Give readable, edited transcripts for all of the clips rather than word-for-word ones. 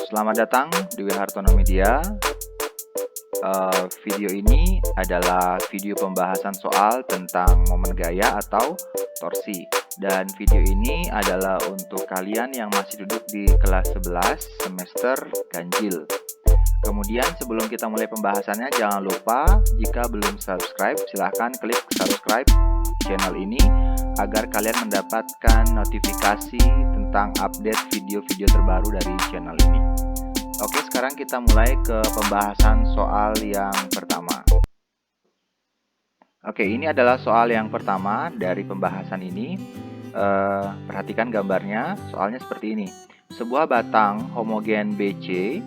Selamat datang di Wihartono Media. Video ini adalah video pembahasan soal tentang momen gaya atau torsi. Dan video ini adalah untuk kalian yang masih duduk di kelas 11 semester ganjil. Kemudian sebelum kita mulai pembahasannya, jangan lupa jika belum subscribe, silahkan klik subscribe channel ini agar kalian mendapatkan notifikasi tentang update video-video terbaru dari channel ini. Oke, sekarang kita mulai ke pembahasan soal yang pertama. Oke, ini adalah soal yang pertama dari pembahasan ini. Perhatikan gambarnya, soalnya seperti ini. Sebuah batang homogen BC,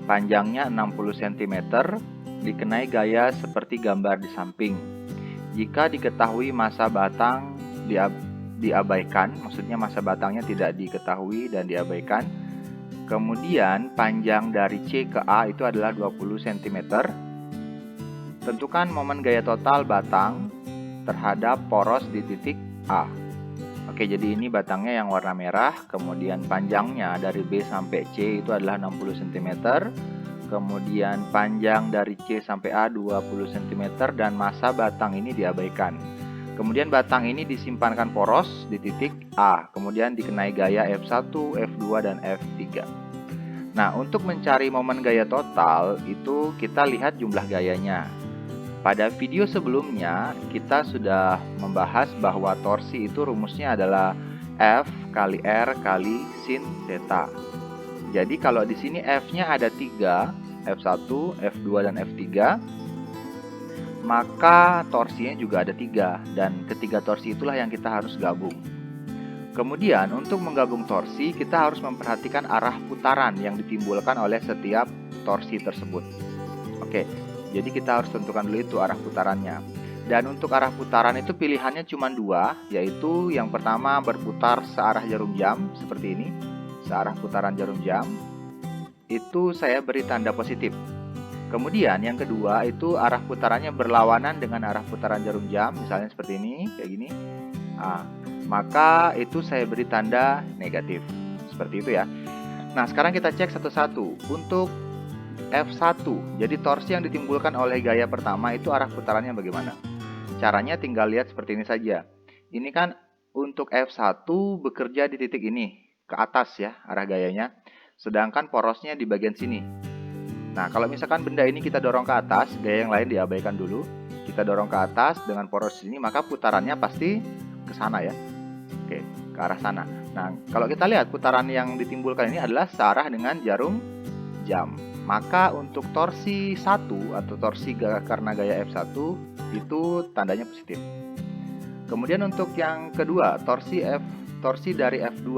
panjangnya 60 cm, dikenai gaya seperti gambar di samping. Jika diketahui masa batang diabaikan, maksudnya masa batangnya tidak diketahui dan diabaikan, kemudian panjang dari C ke A itu adalah 20 cm. Tentukan momen gaya total batang terhadap poros di titik A. Oke, jadi ini batangnya yang warna merah, kemudian panjangnya dari B sampai C itu adalah 60 cm. Kemudian panjang dari C sampai A 20 cm dan masa batang ini diabaikan. Kemudian batang ini disimpankan poros di titik A, kemudian dikenai gaya F1, F2, dan F3. Nah, untuk mencari momen gaya total, itu kita lihat jumlah gayanya. Pada video sebelumnya, kita sudah membahas bahwa torsi itu rumusnya adalah F kali R kali sin theta. Jadi kalau di sini F-nya ada 3, F1, F2, dan F3, maka torsinya juga ada 3, dan ketiga torsi itulah yang kita harus gabung. Kemudian untuk menggabung torsi, kita harus memperhatikan arah putaran yang ditimbulkan oleh setiap torsi tersebut. Oke, jadi kita harus tentukan dulu itu arah putarannya. Dan untuk arah putaran itu pilihannya cuma 2, yaitu yang pertama berputar searah jarum jam, seperti ini. Searah putaran jarum jam, itu saya beri tanda positif. Kemudian yang kedua itu arah putarannya berlawanan dengan arah putaran jarum jam, misalnya seperti ini, kayak gini. Nah, maka itu saya beri tanda negatif, seperti itu ya. Nah, sekarang kita cek satu-satu. Untuk F1, jadi torsi yang ditimbulkan oleh gaya pertama itu arah putarannya bagaimana? Caranya tinggal lihat seperti ini saja. Ini kan untuk F1 bekerja di titik ini, ke atas ya arah gayanya. Sedangkan porosnya di bagian sini. Nah, kalau misalkan benda ini kita dorong ke atas, gaya yang lain diabaikan dulu. Kita dorong ke atas dengan poros ini, maka putarannya pasti ke sana ya. Oke, ke arah sana. Nah, kalau kita lihat putaran yang ditimbulkan ini adalah searah dengan jarum jam. Maka untuk torsi 1 atau torsi karena gaya F1 itu tandanya positif. Kemudian untuk yang kedua, torsi dari F2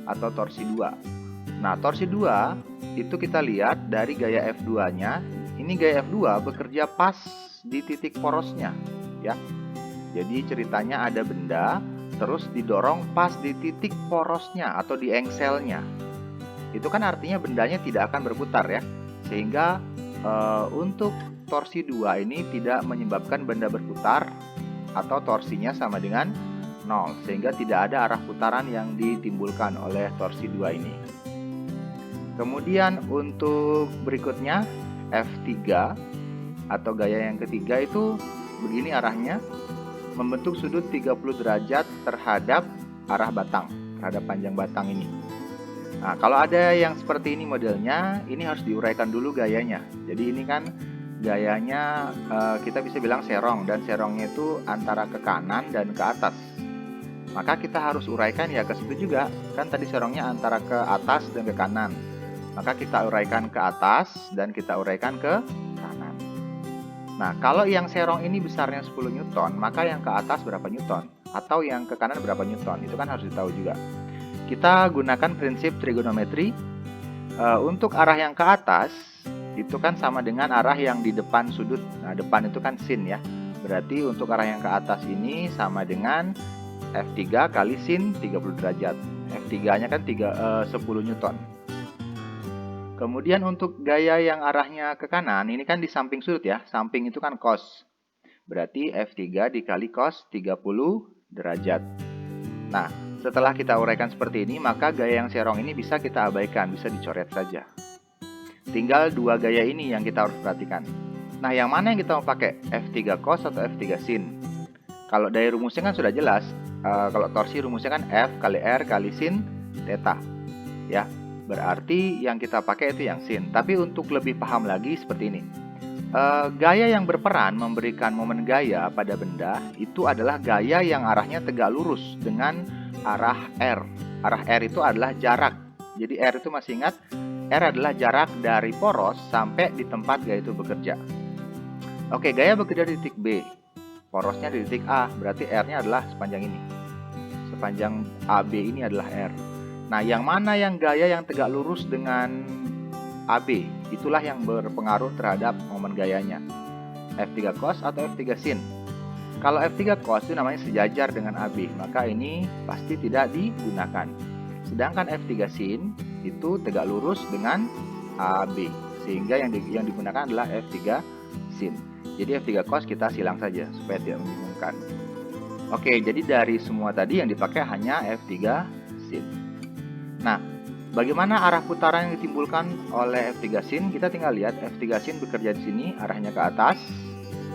atau torsi 2. Nah, torsi 2 itu kita lihat dari gaya F2-nya. Ini gaya F2 bekerja pas di titik porosnya ya. Jadi ceritanya ada benda terus didorong pas di titik porosnya atau di engselnya. Itu kan artinya bendanya tidak akan berputar ya. Sehingga untuk torsi 2 ini tidak menyebabkan benda berputar atau torsinya sama dengan 0, sehingga tidak ada arah putaran yang ditimbulkan oleh torsi 2 ini. Kemudian untuk berikutnya F3 atau gaya yang ketiga itu begini arahnya, membentuk sudut 30 derajat terhadap arah batang, terhadap panjang batang ini. Nah, kalau ada yang seperti ini modelnya, ini harus diuraikan dulu gayanya. Jadi ini kan gayanya kita bisa bilang serong, dan serongnya itu antara ke kanan dan ke atas. Maka kita harus uraikan ya ke situ juga. Kan tadi serongnya antara ke atas dan ke kanan. Maka kita uraikan ke atas dan kita uraikan ke kanan. Nah, kalau yang serong ini besarnya 10 Newton, maka yang ke atas berapa Newton? Atau yang ke kanan berapa Newton? Itu kan harus ditahu juga. Kita gunakan prinsip trigonometri. Untuk arah yang ke atas, itu kan sama dengan arah yang di depan sudut. Nah, depan itu kan sin ya. Berarti untuk arah yang ke atas ini sama dengan F3 kali sin 30 derajat. F3-nya kan 10 Newton. Kemudian untuk gaya yang arahnya ke kanan, ini kan di samping sudut ya. Samping itu kan cos. Berarti F3 dikali cos 30 derajat. Nah, Setelah kita uraikan seperti ini, maka gaya yang serong ini bisa kita abaikan, bisa dicoret saja. Tinggal dua gaya ini yang kita harus perhatikan. Nah, yang mana yang kita mau pakai? F3 cos atau F3 sin? Kalau dari rumusnya kan sudah jelas. Kalau torsi rumusnya kan F kali R kali sin theta. Ya, berarti yang kita pakai itu yang sin. Tapi untuk lebih paham lagi seperti ini. Gaya yang berperan memberikan momen gaya pada benda itu adalah gaya yang arahnya tegak lurus dengan arah R. Arah R itu adalah jarak. Jadi R itu masih ingat, R adalah jarak dari poros sampai di tempat gaya itu bekerja. Oke, gaya bekerja di titik B. Porosnya di titik A, berarti R-nya adalah sepanjang ini. Sepanjang AB ini adalah R. Nah, yang mana yang gaya yang tegak lurus dengan AB? Itulah yang berpengaruh terhadap momen gayanya. F3 cos atau F3 sin? Kalau F3 cos itu namanya sejajar dengan AB, maka ini pasti tidak digunakan. Sedangkan F3 sin itu tegak lurus dengan AB, sehingga yang digunakan adalah F3 sin. Jadi F3 cos kita silang saja supaya tidak membingungkan. Oke, jadi dari semua tadi yang dipakai hanya F3 sin. Nah, bagaimana arah putaran yang ditimbulkan oleh F3 sin? Kita tinggal lihat F3 sin bekerja di sini, arahnya ke atas.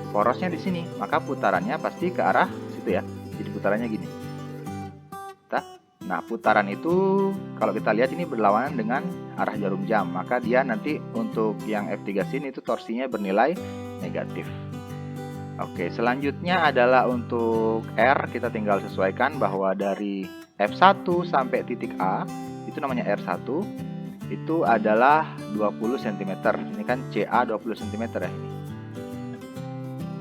Porosnya di sini, maka putarannya pasti ke arah situ ya. Jadi putarannya gini. Nah, putaran itu kalau kita lihat ini berlawanan dengan arah jarum jam, maka dia nanti untuk yang F3 sin itu torsinya bernilai negatif. Oke, selanjutnya adalah untuk R, kita tinggal sesuaikan bahwa dari F1 sampai titik A, itu namanya R1, itu adalah 20 cm. Ini kan CA 20 cm ya ini.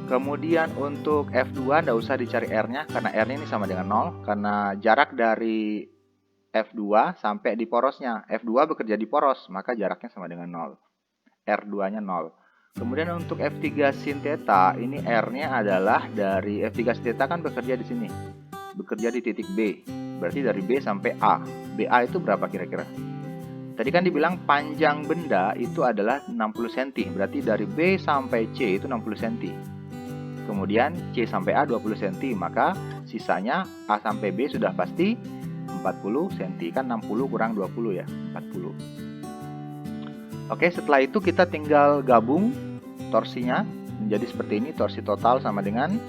Kemudian untuk F2 tidak usah dicari R-nya karena R-nya ini sama dengan 0 karena jarak dari F2 sampai di porosnya. F2 bekerja di poros, maka jaraknya sama dengan 0. R2-nya 0. Kemudian untuk F3 sin theta, ini R-nya adalah dari F3 sin theta kan bekerja di sini. Bekerja di titik B. Berarti dari B sampai A. BA itu berapa kira-kira? Tadi kan dibilang panjang benda itu adalah 60 cm. Berarti dari B sampai C itu 60 cm. Kemudian C sampai A 20 cm, maka sisanya A sampai B sudah pasti 40 cm. Kan 60 kurang 20 ya, 40. Oke, setelah itu kita tinggal gabung torsinya menjadi seperti ini. Torsi total sama dengan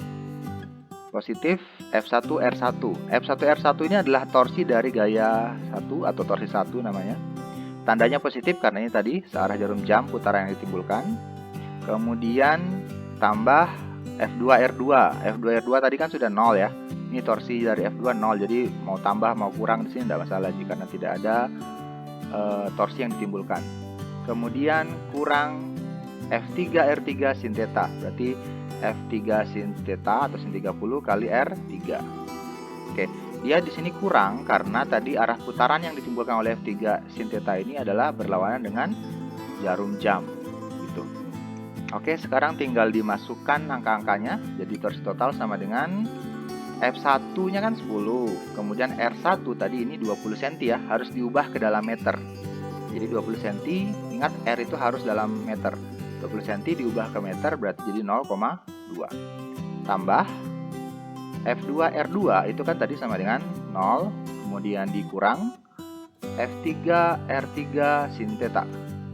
positif F1 R1. F1 R1 ini adalah torsi dari gaya 1 atau torsi 1 namanya. Tandanya positif karena ini tadi searah jarum jam putaran yang ditimbulkan. Kemudian tambah F2 R2. F2 R2 tadi kan sudah 0 ya. Ini torsi dari F2 0. Jadi mau tambah mau kurang di sini tidak masalah jika tidak ada torsi yang ditimbulkan. Kemudian kurang F3 R3 sin theta. Berarti F3 sin theta atau sin 30 kali R3. Oke, dia di sini kurang karena tadi arah putaran yang ditimbulkan oleh F3 sin theta ini adalah berlawanan dengan jarum jam. Gitu. Oke, sekarang tinggal dimasukkan angka-angkanya. Jadi torsi total sama dengan F1-nya kan 10. Kemudian R1 tadi ini 20 cm ya, harus diubah ke dalam meter. Jadi 20 cm, ingat R itu harus dalam meter. 20 cm diubah ke meter berarti jadi 0,2. Tambah F2 R2 itu kan tadi sama dengan 0, kemudian dikurang F3 R3 sin theta.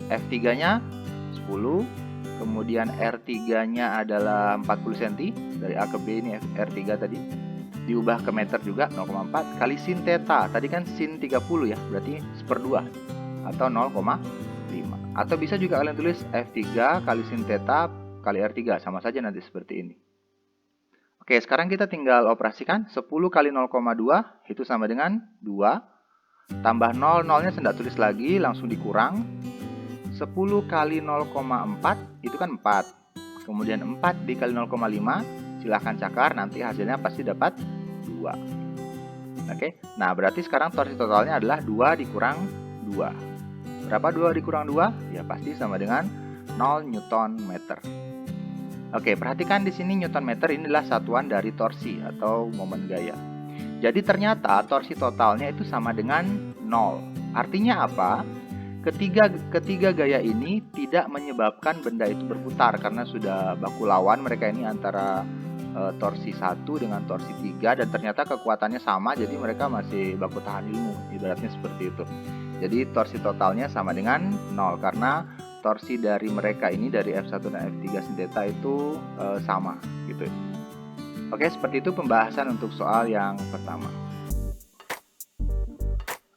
F3-nya 10, kemudian R3-nya adalah 40 cm, dari A ke B ini R3 tadi. Diubah ke meter juga 0,4 kali sin theta. Tadi kan sin 30 ya, berarti 1/2 atau 0,5. Atau bisa juga kalian tulis F3 kali sin theta kali R3, sama saja nanti seperti ini. Oke, sekarang kita tinggal operasikan. 10 kali 0,2 itu sama dengan 2. Tambah 0, 0-nya saya tidak tulis lagi, langsung dikurang. 10 kali 0,4 itu kan 4. Kemudian 4 dikali 0,5, silahkan cakar, nanti hasilnya pasti dapat 2. Oke, nah berarti sekarang torsi totalnya adalah 2 dikurang 2. Berapa 2 dikurang 2? Ya pasti sama dengan 0 Newton meter. Oke, perhatikan di sini Newton meter ini adalah satuan dari torsi atau momen gaya. Jadi ternyata torsi totalnya itu sama dengan 0. Artinya apa? Ketiga gaya ini tidak menyebabkan benda itu berputar karena sudah baku lawan mereka ini antara torsi 1 dengan torsi 3 dan ternyata kekuatannya sama, jadi mereka masih baku tahan ilmu, ibaratnya seperti itu. Jadi torsi totalnya sama dengan 0 karena torsi dari mereka ini, dari F1 dan F3 sin theta itu sama gitu. Oke, seperti itu pembahasan untuk soal yang pertama.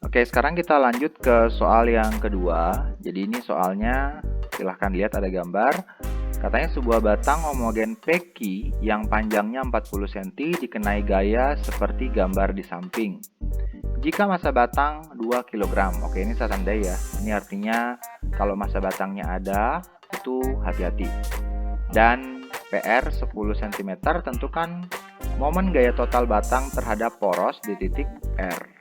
Oke, sekarang kita lanjut ke soal yang kedua. Jadi ini soalnya, silahkan lihat ada gambar. Katanya sebuah batang homogen PQ yang panjangnya 40 cm dikenai gaya seperti gambar di samping. Jika massa batang 2 kg. Oke, ini saya tandai ya. Ini artinya kalau massa batangnya ada, itu hati-hati. Dan PR 10 cm, tentukan momen gaya total batang terhadap poros di titik R.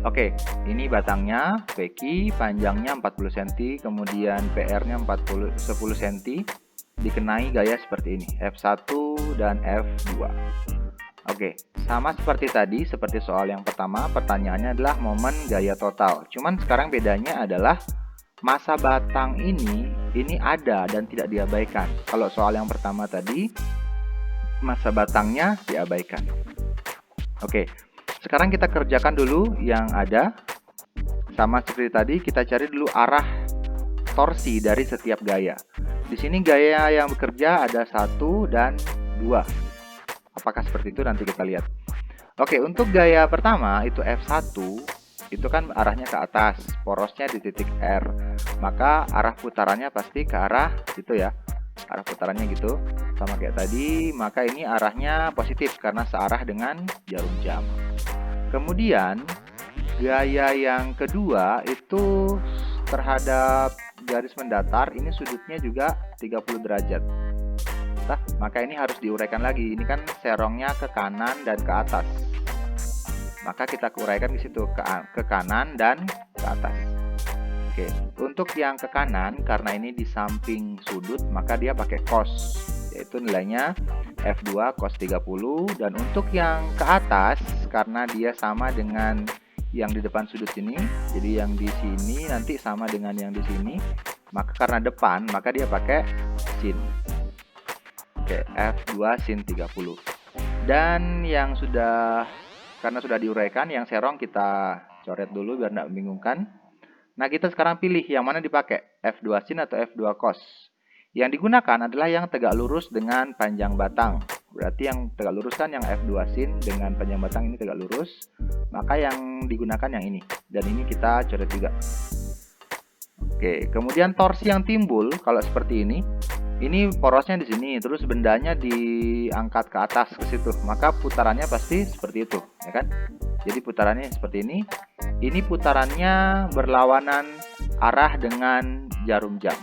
Oke, ini batangnya PQ, panjangnya 40 cm, kemudian PR-nya 10 cm, dikenai gaya seperti ini, F1 dan F2. Oke, sama seperti tadi, seperti soal yang pertama, pertanyaannya adalah momen gaya total. Cuman sekarang bedanya adalah massa batang ini ada dan tidak diabaikan. Kalau soal yang pertama tadi, massa batangnya diabaikan. Oke. Sekarang kita kerjakan dulu yang ada. Sama seperti tadi, kita cari dulu arah torsi dari setiap gaya. Di sini gaya yang bekerja ada 1 dan 2. Apakah seperti itu? Nanti kita lihat. Oke, untuk gaya pertama itu F1, itu kan arahnya ke atas, porosnya di titik R. Maka arah putarannya pasti ke arah situ ya. Arah putarannya gitu, sama kayak tadi. Maka ini arahnya positif karena searah dengan jarum jam. Kemudian gaya yang kedua itu terhadap garis mendatar, ini sudutnya juga 30 derajat. Nah, maka ini harus diuraikan lagi. Ini kan serongnya ke kanan dan ke atas. Maka kita uraikan di situ ke kanan dan ke atas. Oke, untuk yang ke kanan karena ini di samping sudut, maka dia pakai cos, yaitu nilainya F2 cos 30. Dan untuk yang ke atas karena dia sama dengan yang di depan sudut ini, jadi yang di sini nanti sama dengan yang di sini, maka karena depan maka dia pakai sin. Oke, F2 sin 30. Dan yang karena sudah diuraikan, yang serong kita coret dulu biar tidak membingungkan. Nah, kita sekarang pilih yang mana dipakai, F2 sin atau F2 cos. Yang digunakan adalah yang tegak lurus dengan panjang batang. Berarti yang tegak lurus kan yang F2 sin dengan panjang batang ini tegak lurus. Maka yang digunakan yang ini. Dan ini kita coret juga. Oke, kemudian torsi yang timbul kalau seperti ini porosnya di sini, terus bendanya diangkat ke atas ke situ. Maka putarannya pasti seperti itu, ya kan? Jadi putarannya seperti ini. Ini putarannya berlawanan arah dengan jarum jam.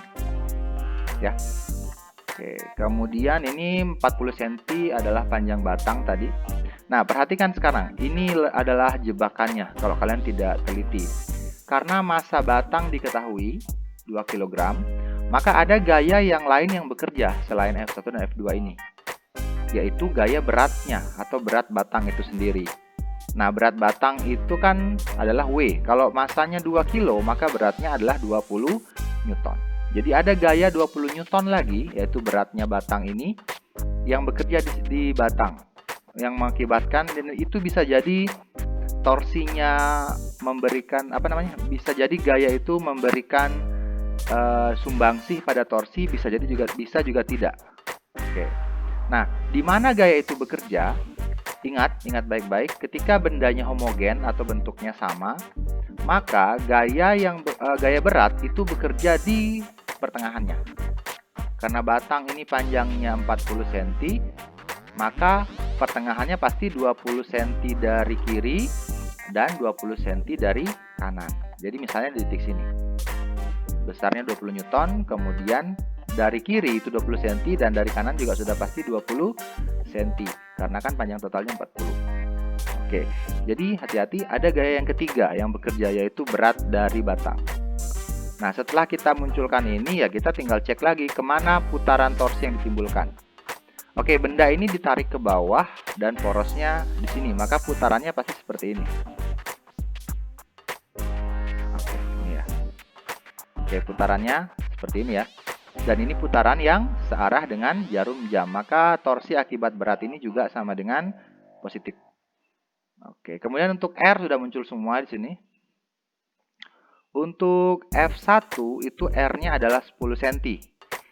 Ya. Oke, kemudian ini 40 cm adalah panjang batang tadi. Nah, perhatikan sekarang, ini adalah jebakannya kalau kalian tidak teliti. Karena massa batang diketahui 2 kg, maka ada gaya yang lain yang bekerja selain F1 dan F2 ini, yaitu gaya beratnya atau berat batang itu sendiri. Nah, berat batang itu kan adalah W. Kalau massanya 2 kg, maka beratnya adalah 20 Newton. Jadi ada gaya 20 Newton lagi, yaitu beratnya batang ini, yang bekerja di batang. Yang mengakibatkan, dan itu bisa jadi torsinya memberikan, bisa jadi gaya itu memberikan sumbangsih pada torsi, bisa juga tidak. Oke. Nah, di mana gaya itu bekerja? Ingat baik-baik, ketika bendanya homogen atau bentuknya sama, maka gaya berat itu bekerja di pertengahannya. Karena batang ini panjangnya 40 cm, maka pertengahannya pasti 20 cm dari kiri dan 20 cm dari kanan. Jadi misalnya di titik sini. Besarnya 20 Newton, kemudian dari kiri itu 20 cm dan dari kanan juga sudah pasti 20 cm. Karena kan panjang totalnya 40. Oke, jadi hati-hati, ada gaya yang ketiga yang bekerja, yaitu berat dari batang. Nah, setelah kita munculkan ini, ya kita tinggal cek lagi kemana putaran torsi yang ditimbulkan. Oke, benda ini ditarik ke bawah dan porosnya di sini, maka putarannya pasti seperti ini. Oke, ini ya. Oke, putarannya seperti ini ya. Dan ini putaran yang searah dengan jarum jam. Maka torsi akibat berat ini juga sama dengan positif. Oke, kemudian untuk R sudah muncul semua di sini. Untuk F1 itu R-nya adalah 10 cm.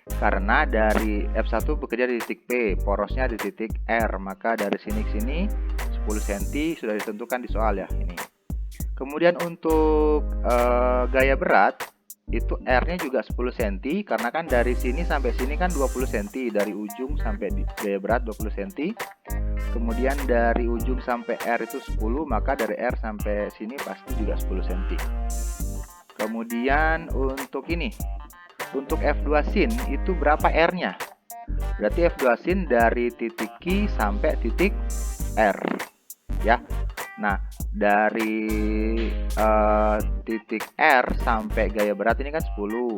Karena dari F1 bekerja di titik P, porosnya di titik R. Maka dari sini ke sini 10 cm sudah ditentukan di soal ya ini. Kemudian untuk gaya berat itu R-nya juga 10 cm, karena kan dari sini sampai sini kan 20 cm, dari ujung sampai di gaya berat 20 cm. Kemudian dari ujung sampai R itu 10, maka dari R sampai sini pasti juga 10 cm. Kemudian untuk ini, untuk F2 sin itu berapa R-nya? Berarti F2 sin dari titik Q sampai titik R ya. Nah, dari titik R sampai gaya berat ini kan 10.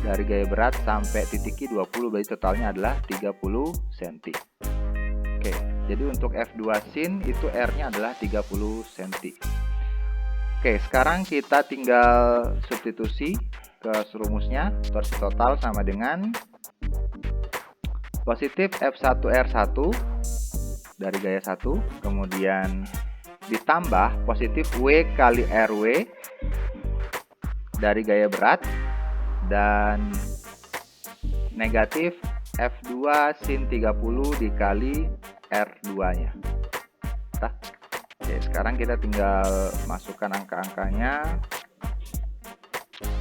Dari gaya berat sampai titik Q 20, berarti totalnya adalah 30 cm. Oke, jadi untuk F2 sin itu R-nya adalah 30 cm. Oke, sekarang kita tinggal substitusi ke rumusnya. Torsi total sama dengan positif F1R1 dari gaya 1, kemudian ditambah positif W kali RW dari gaya berat, dan negatif F2 sin 30 dikali R2 nya. Oke, sekarang kita tinggal masukkan angka-angkanya.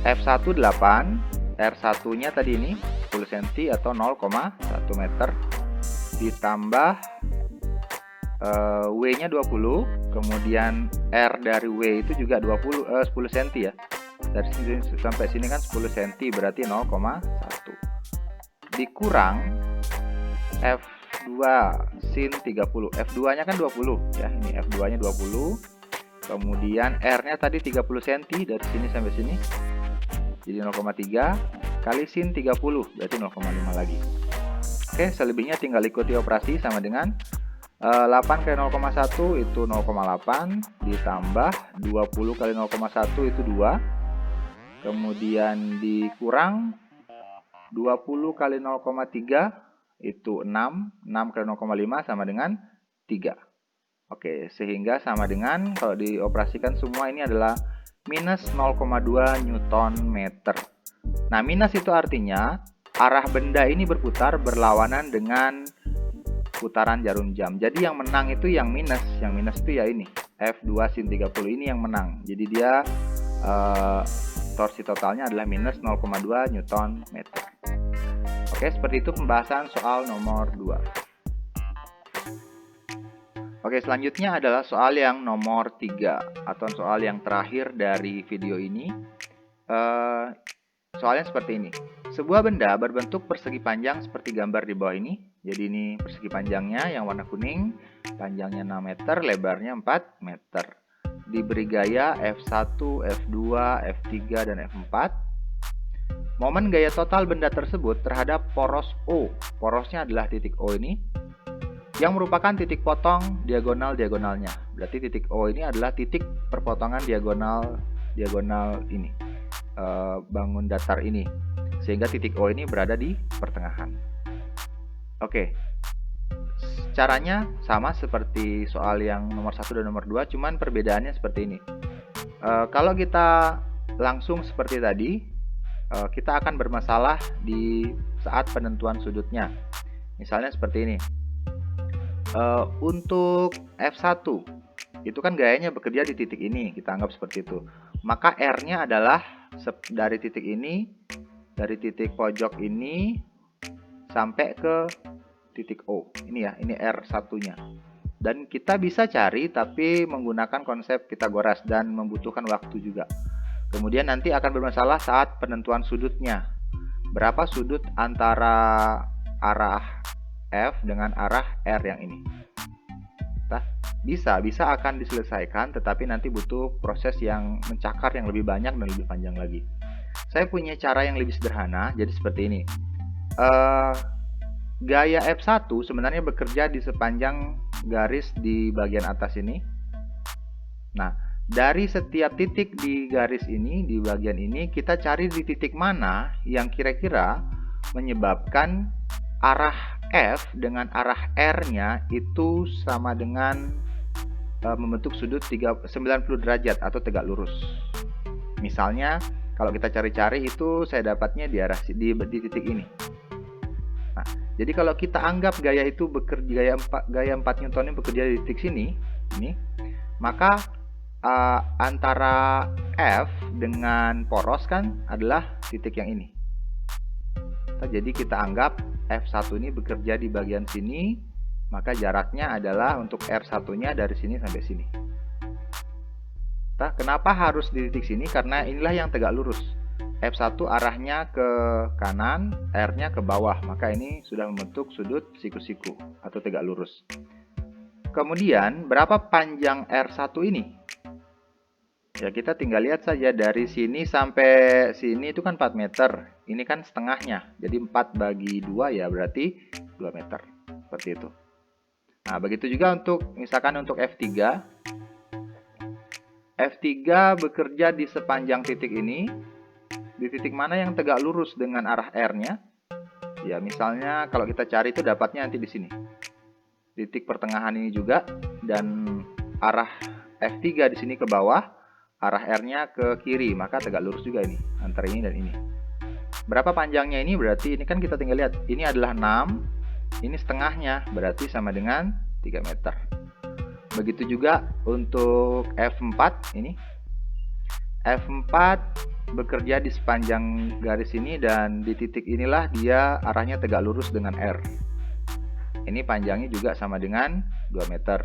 F1 8, R1 nya tadi ini 10 cm atau 0,1 meter, ditambah W nya 20, kemudian R dari W itu juga 10 cm ya. Dari sini sampai sini kan 10 cm, berarti 0,1 dikurang F2 sin 30. F2 nya kan 20 ya, ini F2 nya 20, kemudian R nya tadi 30 cm, dari sini sampai sini jadi 0,3 kali sin 30, berarti 0,5 lagi. Oke, selebihnya tinggal ikuti operasi sama dengan 8 kali 0,1 itu 0,8, ditambah 20 kali 0,1 itu 2, kemudian dikurang 20 kali 0,3 itu 6, 6 kali 0,5 sama dengan 3. Oke, sehingga sama dengan, kalau dioperasikan semua ini adalah minus 0,2 Newton meter. Nah, minus itu artinya arah benda ini berputar berlawanan dengan putaran jarum jam. Jadi yang menang itu yang minus itu ya ini F2 sin 30 ini yang menang. Jadi dia torsi totalnya adalah minus 0,2 Newton meter. Oke, seperti itu pembahasan soal nomor 2. Oke, selanjutnya adalah soal yang nomor 3 atau soal yang terakhir dari video ini. Soalnya seperti ini. Sebuah benda berbentuk persegi panjang seperti gambar di bawah ini. Jadi ini persegi panjangnya yang warna kuning, panjangnya 6 meter, lebarnya 4 meter. Diberi gaya F1, F2, F3, dan F4. Momen gaya total benda tersebut terhadap poros O. Porosnya adalah titik O ini, yang merupakan titik potong diagonal-diagonalnya. Berarti titik O ini adalah titik perpotongan diagonal ini, bangun datar ini. Sehingga titik O ini berada di pertengahan. Oke, caranya sama seperti soal yang nomor 1 dan nomor 2, cuman perbedaannya seperti ini. Kalau kita langsung seperti tadi, kita akan bermasalah di saat penentuan sudutnya. Misalnya seperti ini. Untuk F1 itu kan gayanya bekerja di titik ini, kita anggap seperti itu. Maka R-nya adalah dari titik ini, dari titik pojok ini sampai ke titik O. Ini ya, ini R1-nya. Dan kita bisa cari tapi menggunakan konsep Pitagoras dan membutuhkan waktu juga. Kemudian nanti akan bermasalah saat penentuan sudutnya. Berapa sudut antara arah F dengan arah R yang ini? Nah, bisa akan diselesaikan, tetapi nanti butuh proses yang mencakar yang lebih banyak dan lebih panjang lagi. Saya punya cara yang lebih sederhana, jadi seperti ini. Gaya F1 sebenarnya bekerja di sepanjang garis di bagian atas ini. Nah, dari setiap titik di garis ini, di bagian ini, kita cari di titik mana yang kira-kira menyebabkan arah F dengan arah R-nya itu sama dengan membentuk sudut 90 derajat atau tegak lurus. Misalnya kalau kita cari-cari itu saya dapatnya di titik ini. Nah, jadi kalau kita anggap gaya itu bekerja gaya 4 Newton ini bekerja di titik sini, maka antara F dengan poros kan adalah titik yang ini. Jadi kita anggap F1 ini bekerja di bagian sini, maka jaraknya adalah untuk R1-nya dari sini sampai sini. Nah, kenapa harus di titik sini? Karena inilah yang tegak lurus. F1 arahnya ke kanan, R-nya ke bawah, maka ini sudah membentuk sudut siku-siku atau tegak lurus. Kemudian, berapa panjang R1 ini? Ya, kita tinggal lihat saja dari sini sampai sini itu kan 4 meter. Ini kan setengahnya. Jadi 4 bagi 2 ya berarti 2 meter. Seperti itu. Nah, begitu juga untuk misalkan untuk F3. F3 bekerja di sepanjang titik ini. Di titik mana yang tegak lurus dengan arah R-nya? Ya, misalnya kalau kita cari itu dapatnya nanti di sini. Titik pertengahan ini juga, dan arah F3 di sini ke bawah, arah R-nya ke kiri, maka tegak lurus juga ini antara ini dan ini. Berapa panjangnya ini? Berarti ini kan kita tinggal lihat. Ini adalah 6. Ini setengahnya, berarti sama dengan 3 meter. Begitu juga untuk F4 ini. F4 bekerja di sepanjang garis ini dan di titik inilah dia arahnya tegak lurus dengan R. Ini panjangnya juga sama dengan 2 meter.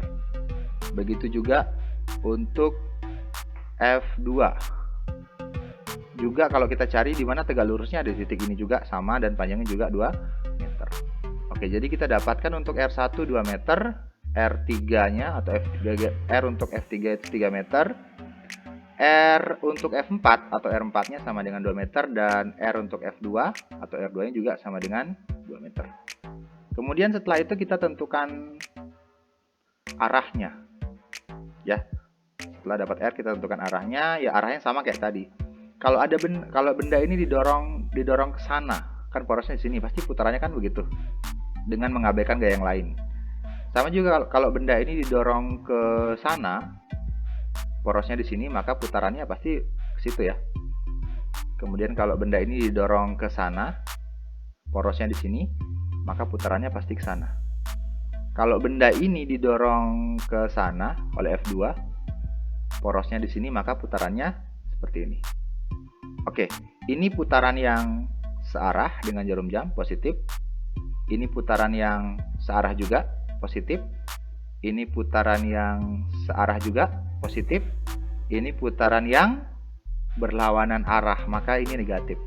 Begitu juga untuk F2. Juga kalau kita cari di mana tegak lurusnya ada di titik ini juga sama dan panjangnya juga 2 meter. Oke, jadi kita dapatkan untuk R1 2 meter, R3-nya atau R untuk F3 itu 3 meter, R untuk F4 atau R4-nya sama dengan 2 meter, dan R untuk F2 atau R2-nya juga sama dengan 2 meter. Kemudian setelah itu kita tentukan arahnya. Ya. Setelah dapat R kita tentukan arahnya, ya arahnya sama kayak tadi. Kalau benda ini didorong ke sana, kan porosnya di sini, pasti putarannya kan begitu. Dengan mengabaikan gaya yang lain. Sama juga kalau benda ini didorong ke sana, porosnya di sini, maka putarannya pasti ke situ ya. Kemudian kalau benda ini didorong ke sana, porosnya di sini, maka putarannya pasti ke sana. Kalau benda ini didorong ke sana oleh F2, porosnya di sini, maka putarannya seperti ini. Oke, ini putaran yang searah dengan jarum jam, positif. Ini putaran yang searah juga, positif. Ini putaran yang searah juga, positif. Ini putaran yang berlawanan arah, maka ini negatif.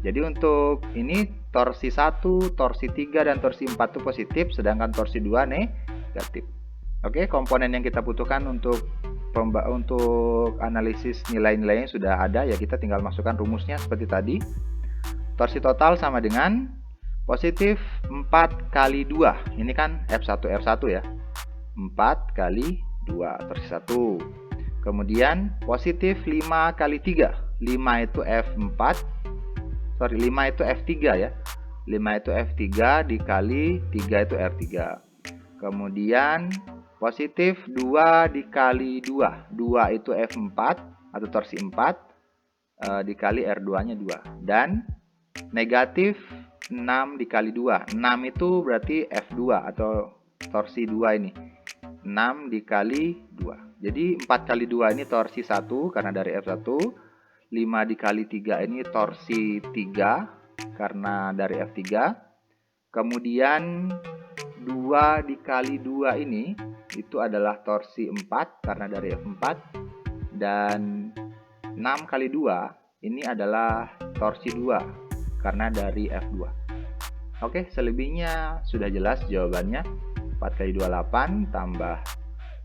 Jadi untuk ini torsi 1, torsi 3, dan torsi 4 itu positif, sedangkan torsi 2 negatif. Oke, komponen yang kita butuhkan untuk analisis nilai-nilainya sudah ada, ya kita tinggal masukkan rumusnya seperti tadi. Torsi total sama dengan positif 4 kali 2. Ini kan F1 ya. 4 kali 2 torsi 1. Kemudian positif 5 kali 3. 5 itu F4. 5 itu F3 ya. 5 itu F3 dikali 3 itu R3. Kemudian positif 2 dikali 2. 2 itu F4 atau torsi 4 dikali R2-nya 2. Dan negatif 6 dikali 2. 6 itu berarti F2 atau torsi 2 ini. 6 dikali 2. Jadi 4 kali 2 ini torsi 1 karena dari F1. 5 dikali 3 ini torsi 3 karena dari F3. Kemudian 2 dikali 2 ini itu adalah torsi 4 karena dari F4. Dan 6 kali 2 ini adalah torsi 2 karena dari F2. Oke, selebihnya sudah jelas jawabannya. 4 kali 2 8 tambah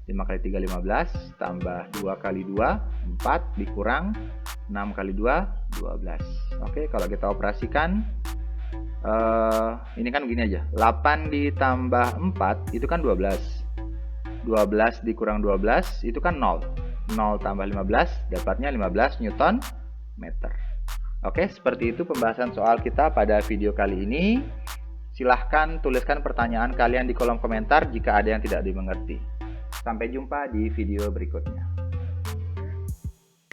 5 kali 3 15 tambah 2 kali 2 4 dikurang 6 kali 2 12. Oke, kalau kita operasikan ini kan begini aja. 8 ditambah 4 itu kan 12. 12 dikurang 12 itu kan 0. 0 tambah 15 dapatnya 15 Newton meter. Oke, seperti itu pembahasan soal kita pada video kali ini. Silahkan tuliskan pertanyaan kalian di kolom komentar jika ada yang tidak dimengerti. Sampai jumpa di video berikutnya.